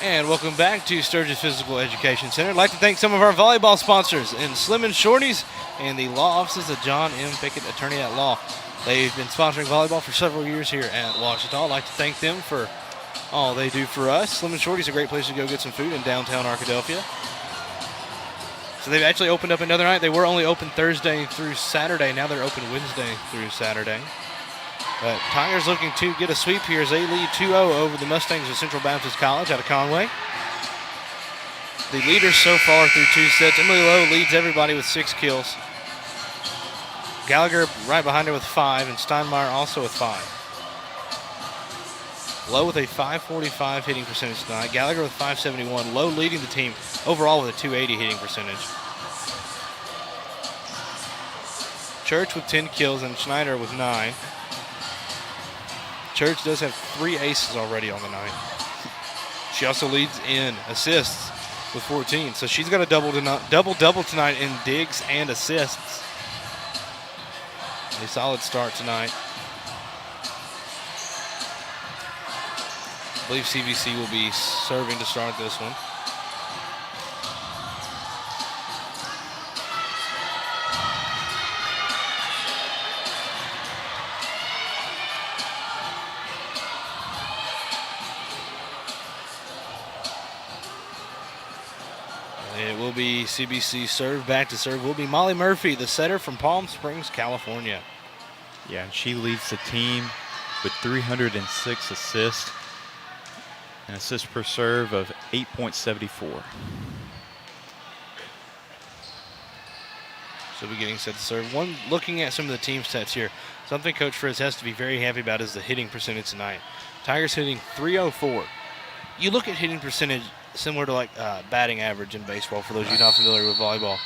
And welcome back to Sturgis Physical Education Center. I'd like to thank some of our volleyball sponsors in Slim and Shorties and the law offices of John M. Pickett, attorney at law. They've been sponsoring volleyball for several years here at Ouachita. I'd like to thank them for all they do for us. Slim and Shorties is a great place to go get some food in downtown Arkadelphia. So they've actually opened up another night. They were only open Thursday through Saturday. Now they're open Wednesday through Saturday. But Tigers looking to get a sweep here as they lead 2-0 over the Mustangs of Central Baptist College out of Conway. The leaders so far through 2 sets. Emily Lowe leads everybody with 6 kills. Gallagher right behind her with 5, and Steinmeier also with 5. Lowe with a .545 hitting percentage tonight. Gallagher with .571. Lowe leading the team overall with a .280 hitting percentage. Church with 10 kills and Schneider with 9. Church does have 3 aces already on the night. She also leads in assists with 14, so she's got a double tonight in digs and assists. A solid start tonight. I believe CBC will be serving to start this one. It will be CBC serve. Back to serve will be Molly Murphy, the setter from Palm Springs, California. Yeah, and she leads the team with 306 assists. An assist per serve of 8.74. So we're getting set to serve. Looking at some of the team stats here, something Coach Fritz has to be very happy about is the hitting percentage tonight. Tigers hitting .304. You look at hitting percentage similar to like batting average in baseball, for those of you not familiar with volleyball,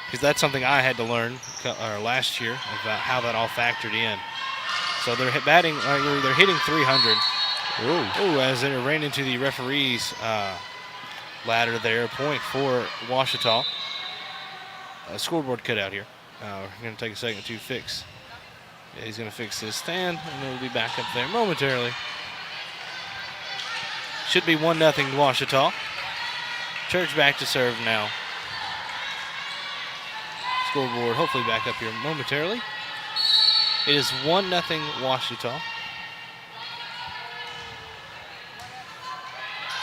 because that's something I had to learn last year about how that all factored in. So they're they're hitting .300. Oh, as it ran into the referee's ladder there. Point for Ouachita. Scoreboard cutout here. We're going to take a second to fix. Yeah, he's going to fix this stand, and it'll be back up there momentarily. Should be 1-0 to Ouachita. Church back to serve now. Scoreboard hopefully back up here momentarily. It is 1-0 Ouachita.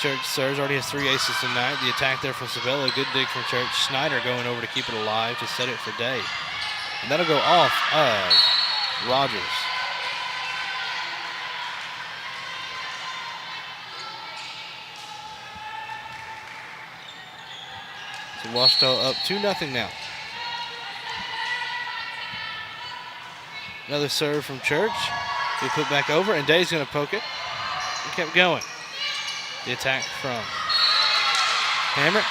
Church serves, already has 3 aces tonight. The attack there from Sabella, good dig from Church. Snyder going over to keep it alive to set it for Day. And that'll go off of Rogers. So Ouachita up 2-0 now. Another serve from Church. They put back over, and Day's going to poke it. He kept going. The attack from Hammer.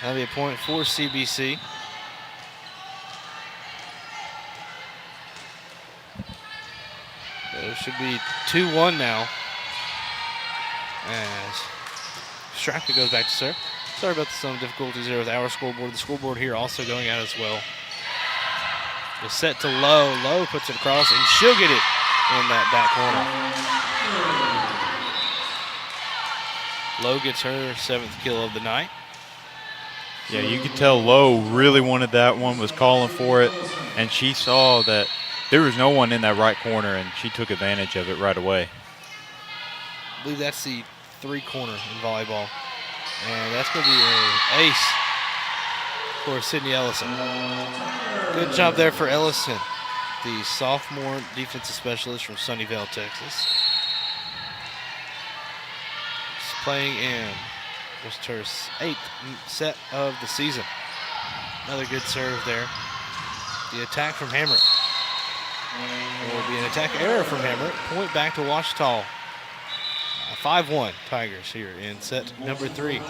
That'll be a point for CBC. So it should be 2-1 now. As Straka goes back to serve. Sorry about some difficulties there with our scoreboard. The scoreboard here also going out as well. The set to Lowe. Lowe puts it across, and she'll get it in that back corner. Lowe gets her 7th kill of the night. Yeah, you could tell Lowe really wanted that one, was calling for it, and she saw that there was no one in that right corner, and she took advantage of it right away. I believe that's the 3-corner in volleyball. And that's going to be an ace for Sydney Ellison. Good job there for Ellison, the sophomore defensive specialist from Sunnyvale, Texas. She's playing in just her 8th set of the season. Another good serve there. The attack from Hammer. It will be an attack error from Hammer. Point back to Ouachita. 5-1 Tigers here in set number 3.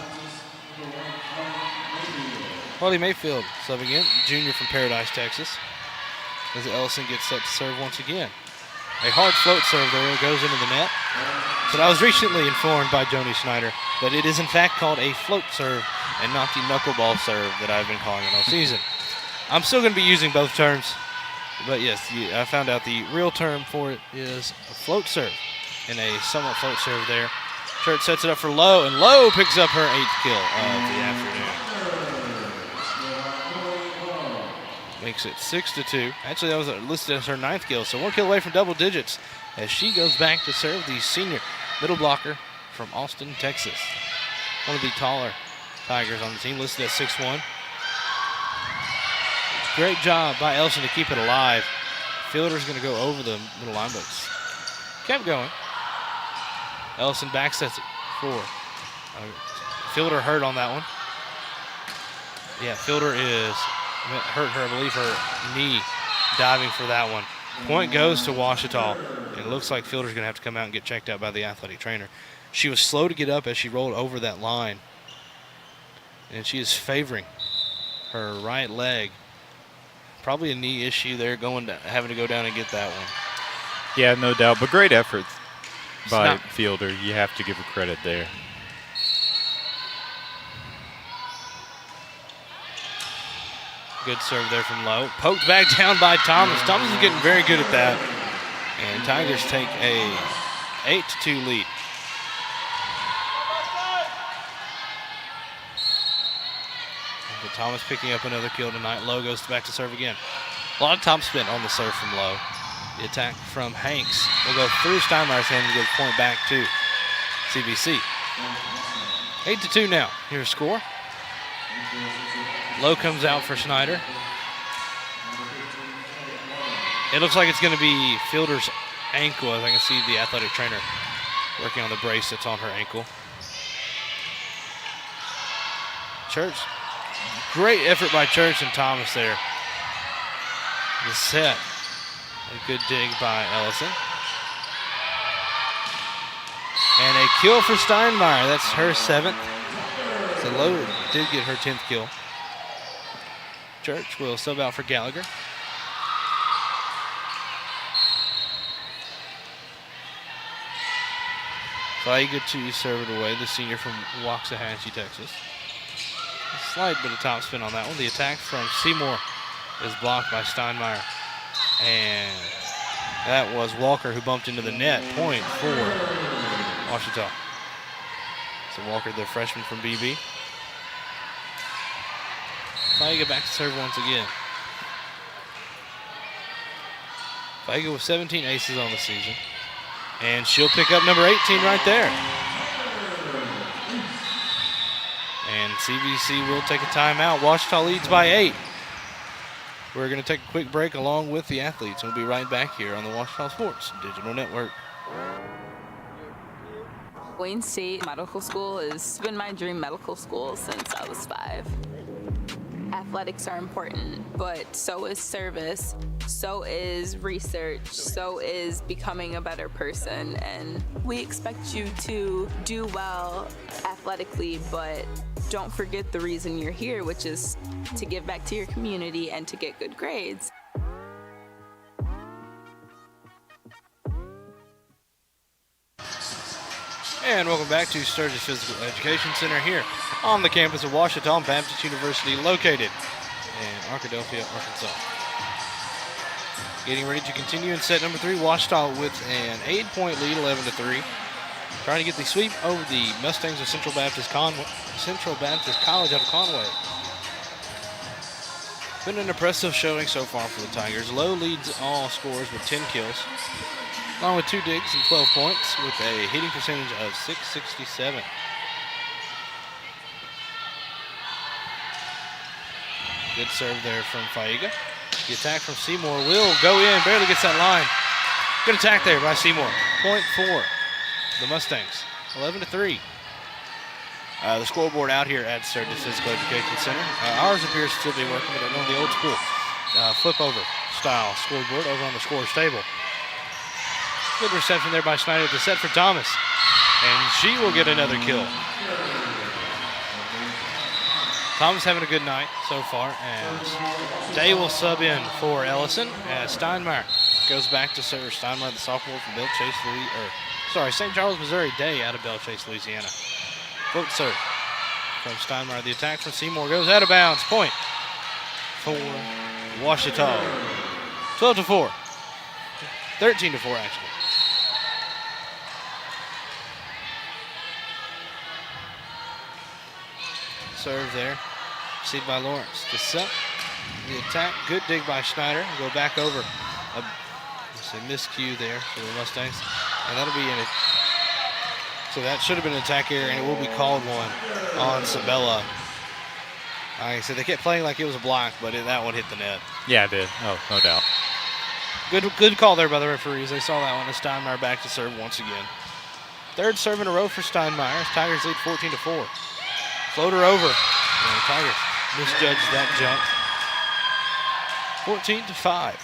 Harley Mayfield subbing in, junior from Paradise, Texas. As Ellison gets set to serve once again. A hard float serve there, goes into the net. But I was recently informed by Joni Snyder that it is in fact called a float serve and not the knuckleball serve that I've been calling it all season. I'm still going to be using both terms, but yes, I found out the real term for it is a float serve, and a somewhat float serve there. Church sets it up for Lowe, and Lowe picks up her 8th kill of the afternoon. Makes it 6-2. Actually, that was listed as her 9th kill, so 1 kill away from double digits as she goes back to serve the senior middle blocker from Austin, Texas. One of the taller Tigers on the team, listed at 6'1". Great job by Ellison to keep it alive. Fielder's going to go over the middle line, but kept going. Ellison backsets it for Fielder hurt on that one. Yeah, Fielder is hurt her, I believe, her knee diving for that one. Point goes to Ouachita, and it looks like Fielder's going to have to come out and get checked out by the athletic trainer. She was slow to get up as she rolled over that line, and she is favoring her right leg. Probably a knee issue there, having to go down and get that one. Yeah, no doubt, but great effort by Fielder. You have to give her credit there. Good serve there from Lowe. Poked back down by Thomas. Thomas is getting very good at that. And Tigers take a 8-2 lead. So Thomas picking up another kill tonight. Lowe goes back to serve again. A lot of top spin on the serve from Lowe. The attack from Hanks will go through Steinmeier's hand and give a point back to CBC. 8-2 now. Here's score. Lowe comes out for Schneider. It looks like it's going to be Fielder's ankle, as I can see the athletic trainer working on the brace that's on her ankle. Church. Great effort by Church and Thomas there. The set. A good dig by Ellison. And a kill for Steinmeier. That's her 7th. So Lowe did get her 10th kill. Church will sub out for Gallagher. Flaiga to serve it away, the senior from Waxahachie, Texas. A slight bit of top spin on that one. The attack from Seymour is blocked by Steinmeier. And that was Walker who bumped into the net. Point for Ouachita. So Walker, the freshman from BB. Flaiga back to serve once again. Flaiga with 17 aces on the season. And she'll pick up number 18 right there. And CBC will take a timeout. Ouachita leads by 8. We're going to take a quick break along with the athletes. We'll be right back here on the Ouachita Sports Digital Network. Wayne State Medical School has been my dream medical school since I was 5. Athletics are important, but so is service, so is research, so is becoming a better person. And we expect you to do well athletically, but don't forget the reason you're here, which is to give back to your community and to get good grades. And welcome back to Sturgis Physical Education Center here on the campus of Ouachita Baptist University, located in Arkadelphia, Arkansas. Getting ready to continue in set number 3. Ouachita with an 8-point lead, 11-3. Trying to get the sweep over the Mustangs of Central Baptist College out of Conway. Been an impressive showing so far for the Tigers. Lowe leads all scorers with 10 kills. along with 2 digs and 12 points with a hitting percentage of .667. Good serve there from Faiga. The attack from Seymour will go in, barely gets that line. Good attack there by Seymour. Point for the Mustangs, 11-3. The scoreboard out here at Sturgis Physical Education Center. Ours appears to still be working, but they're on the old school flip over style scoreboard over on the scorer's table. Good reception there by Schneider. The set for Thomas, and she will get another kill. Thomas having a good night so far as Day will sub in for Ellison as Steinmeier goes back to serve. Steinmeier, the sophomore from Belle Chase, St. Charles, Missouri. Day out of Belle Chase, Louisiana. Float serve from Steinmeier. The attack from Seymour goes out of bounds. Point for Washita. 12-4. 13-4 actually. Serve there. Received by Lawrence. The set. The attack. Good dig by Schneider. Go back over. A miscue there for the Mustangs. And that'll be in it. So that should have been an attack error, and it will be called one on Sabella. Like I said, they kept playing like it was a block, but that one hit the net. Yeah, it did. Oh, no doubt. Good call there by the referees. They saw that one. As Steinmeier back to serve once again. Third serve in a row for Steinmeier. Tigers lead 14-4. Floater over. And the Tigers misjudged that jump. 14-5.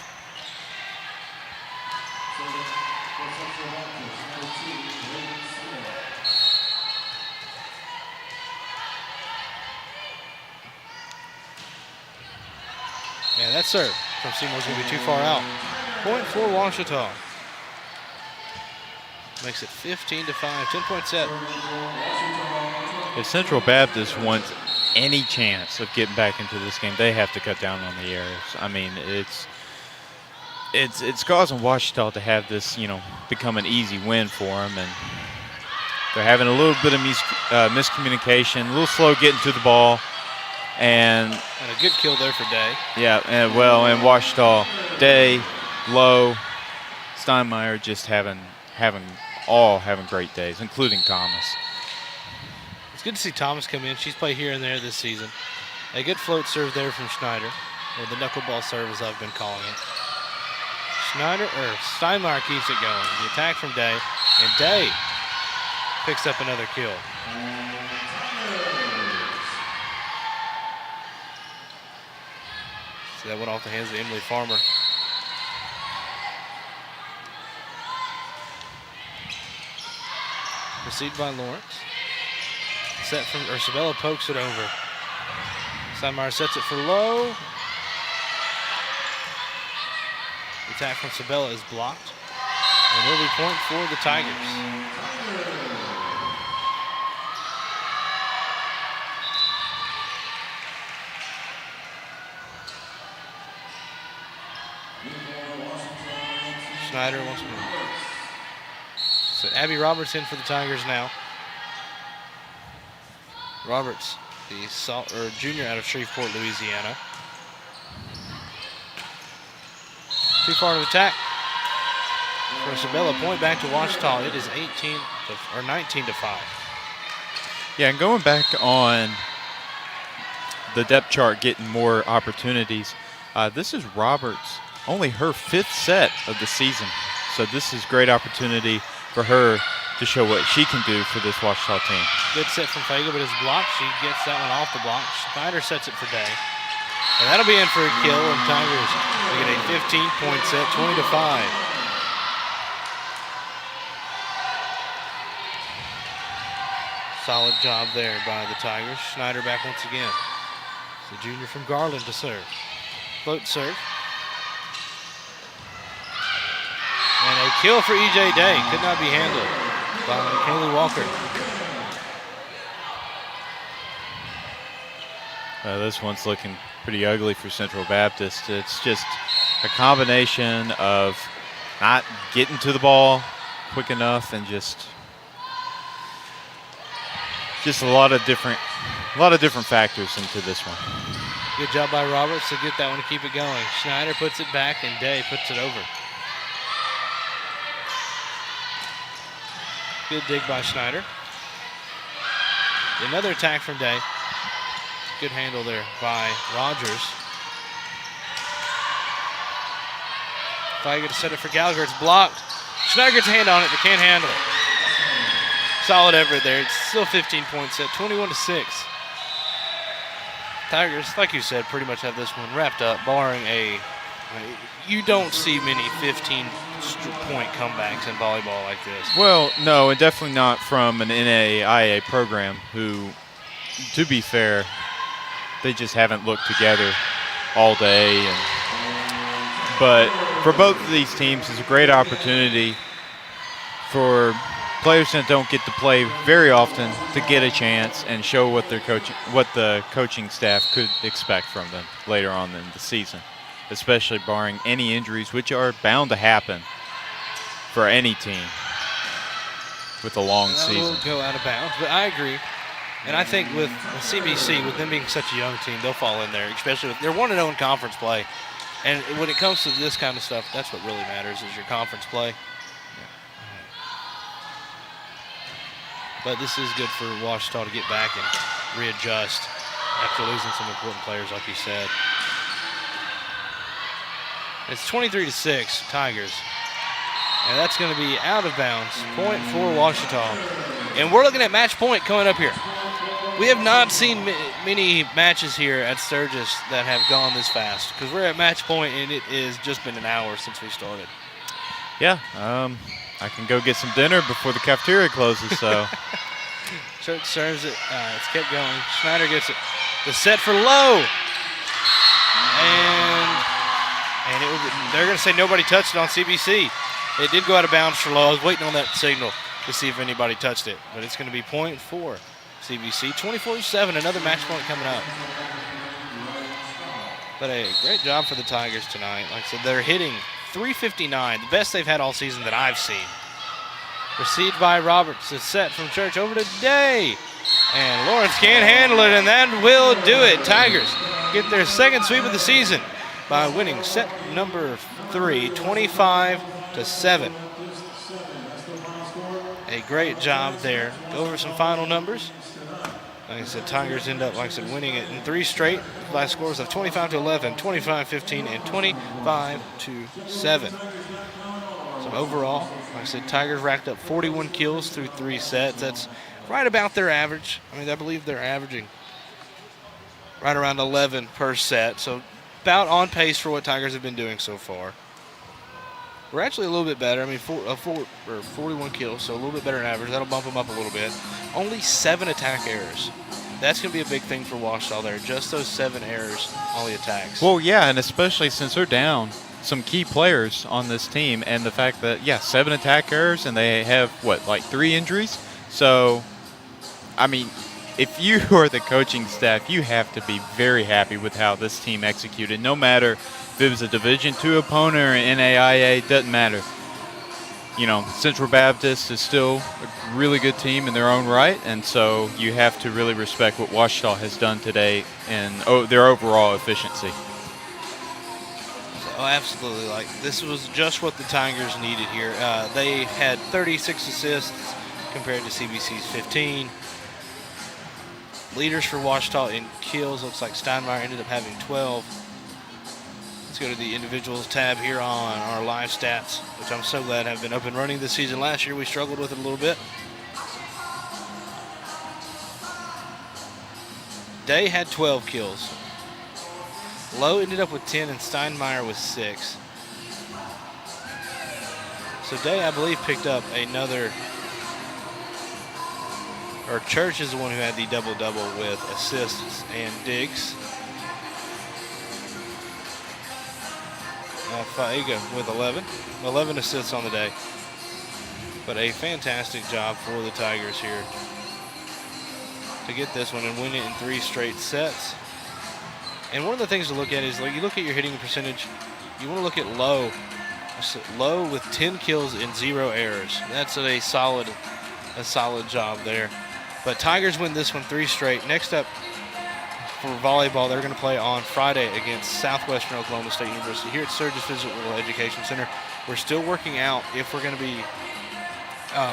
And that serve from Seymour's going to be too far out. Point for Washita. Makes it 15-5, 10-point set. If Central Baptist wants any chance of getting back into this game, they have to cut down on the errors. I mean, it's causing Washita to have this, become an easy win for them, and they're having a little bit of miscommunication, a little slow getting to the ball, and a good kill there for Day. Yeah, and Washita, Day, Lowe, Steinmeier just having great days, including Thomas. It's good to see Thomas come in. She's played here and there this season. A good float serve there from Schneider, or the knuckleball serve as I've been calling it. Steinmeier keeps it going. The attack from Day, and Day picks up another kill. So that went off the hands of Emily Farmer. Received by Lawrence. Set from, Sabella pokes it over. Steinmeier sets it for Lowe. The attack from Sabella is blocked. And it'll be point for the Tigers. Schneider wants to. So Abby Roberts in for the Tigers now. Roberts, the junior out of Shreveport, Louisiana. Too far to attack. For Sabella, point back to Washita. It is 19-5. Yeah, and going back on the depth chart, getting more opportunities. This is Roberts, only her 5th set of the season. So this is great opportunity for her to show what she can do for this Washita team. Good set from Faiga, but it's blocked. She gets that one off the block. Schneider sets it for Day. And that'll be in for a kill, and Tigers will get a 15-point set, 20-5. Solid job there by the Tigers. Schneider back once again. It's the junior from Garland to serve. Float serve. And a kill for E.J. Day. Could not be handled by Kaylee Walker. This one's looking pretty ugly for Central Baptist. It's just a combination of not getting to the ball quick enough and just a lot of different factors into this one. Good job by Roberts to get that one to keep it going. Schneider puts it back and Day puts it over. Good dig by Schneider. Another attack from Day. Good handle there by Rogers. Feiga to set it for Gallagher. It's blocked. Schneider gets a hand on it, but can't handle it. Solid effort there. It's still 15-point set, 21-6. Tigers, like you said, pretty much have this one wrapped up, barring you don't see many 15-point comebacks in volleyball like this. Well, no, and definitely not from an NAIA program who, to be fair, they just haven't looked together all day. But for both of these teams, it's a great opportunity for players that don't get to play very often to get a chance and show what the coaching staff could expect from them later on in the season, especially barring any injuries, which are bound to happen for any team with a long season. Will go out of bounds, but I agree. And I think with CBC, with them being such a young team, they'll fall in there, especially with they're 1-0 in conference play. And when it comes to this kind of stuff, that's what really matters is your conference play. But this is good for Ouachita to get back and readjust after losing some important players, like you said. It's 23-6, Tigers. And that's going to be out of bounds. Point for Ouachita. And we're looking at match point coming up here. We have not seen many matches here at Sturgis that have gone this fast because we're at match point and it has just been an hour since we started. Yeah, I can go get some dinner before the cafeteria closes, so. Church serves it. It's kept going. Schneider gets it. The set for low. And they're going to say nobody touched it on CBC. It did go out of bounds for low. I was waiting on that signal to see if anybody touched it. But it's going to be point for CBC. 24-7, another match point coming up. But a great job for the Tigers tonight. Like I said, they're hitting .359, the best they've had all season that I've seen. Received by Roberts. It's set from Church over to Day. And Lawrence can't handle it, and that will do it. Tigers get their second sweep of the season by winning set number 3, 25-7. A great job there. Go over some final numbers. Like I said, Tigers end up, like I said, winning it in 3 straight. Last scores of 25-11, 25-15, and 25-7. So overall, like I said, Tigers racked up 41 kills through 3 sets. That's right about their average. I mean, I believe they're averaging right around 11 per set. So about on pace for what Tigers have been doing so far. We're actually a little bit better. I mean, 41 kills, so a little bit better than average. That'll bump them up a little bit. Only 7 attack errors. That's going to be a big thing for Ouachita there. Just those 7 errors on the attacks. Well, yeah, and especially since they're down some key players on this team, and the fact that, 7 attack errors, and they have, 3 injuries? So, I mean, if you are the coaching staff, you have to be very happy with how this team executed. No matter if it was a Division II opponent or an NAIA, doesn't matter. You know, Central Baptist is still a really good team in their own right, and so you have to really respect what Ouachita has done today and their overall efficiency. Oh, absolutely. Like, this was just what the Tigers needed here. They had 36 assists compared to CBC's 15. Leaders for Ouachita in kills. Looks like Steinmeier ended up having 12. Let's go to the individuals tab here on our live stats, which I'm so glad have been up and running this season. Last year we struggled with it a little bit. Day had 12 kills. Lowe ended up with 10 and Steinmeier with 6. So Day, I believe, picked up another, or Church is the one who had the double-double with assists and digs. Faiga with 11 assists on the day. But a fantastic job for the Tigers here to get this one and win it in 3 straight sets. And one of the things to look at is, like, you look at your hitting percentage, you want to look at Lowe. Lowe with 10 kills and 0 errors. That's a solid job there. But Tigers win this one 3 straight. Next up for volleyball, they're going to play on Friday against Southwestern Oklahoma State University here at Sturgis Physical Education Center. We're still working out if we're going to be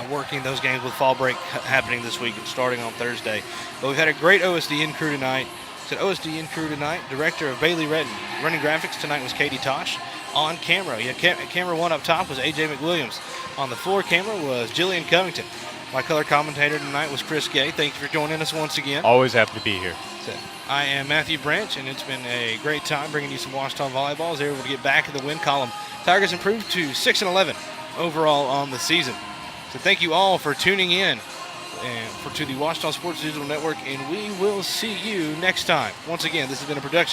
working those games with fall break happening this week and starting on Thursday. But we've had a great OSDN crew tonight. It's an OSDN crew tonight. Director of Bailey Redden. Running graphics tonight was Katie Tosh. On camera, you had camera one up top was AJ McWilliams. On the floor camera was Jillian Covington. My color commentator tonight was Chris Gay. Thank you for joining us once again. Always happy to be here. So, I am Matthew Branch, and it's been a great time bringing you some Washita volleyball. They were able to get back in the win column. Tigers improved to 6-11 overall on the season. So thank you all for tuning in to the Washita Sports Digital Network, and we will see you next time. Once again, this has been a production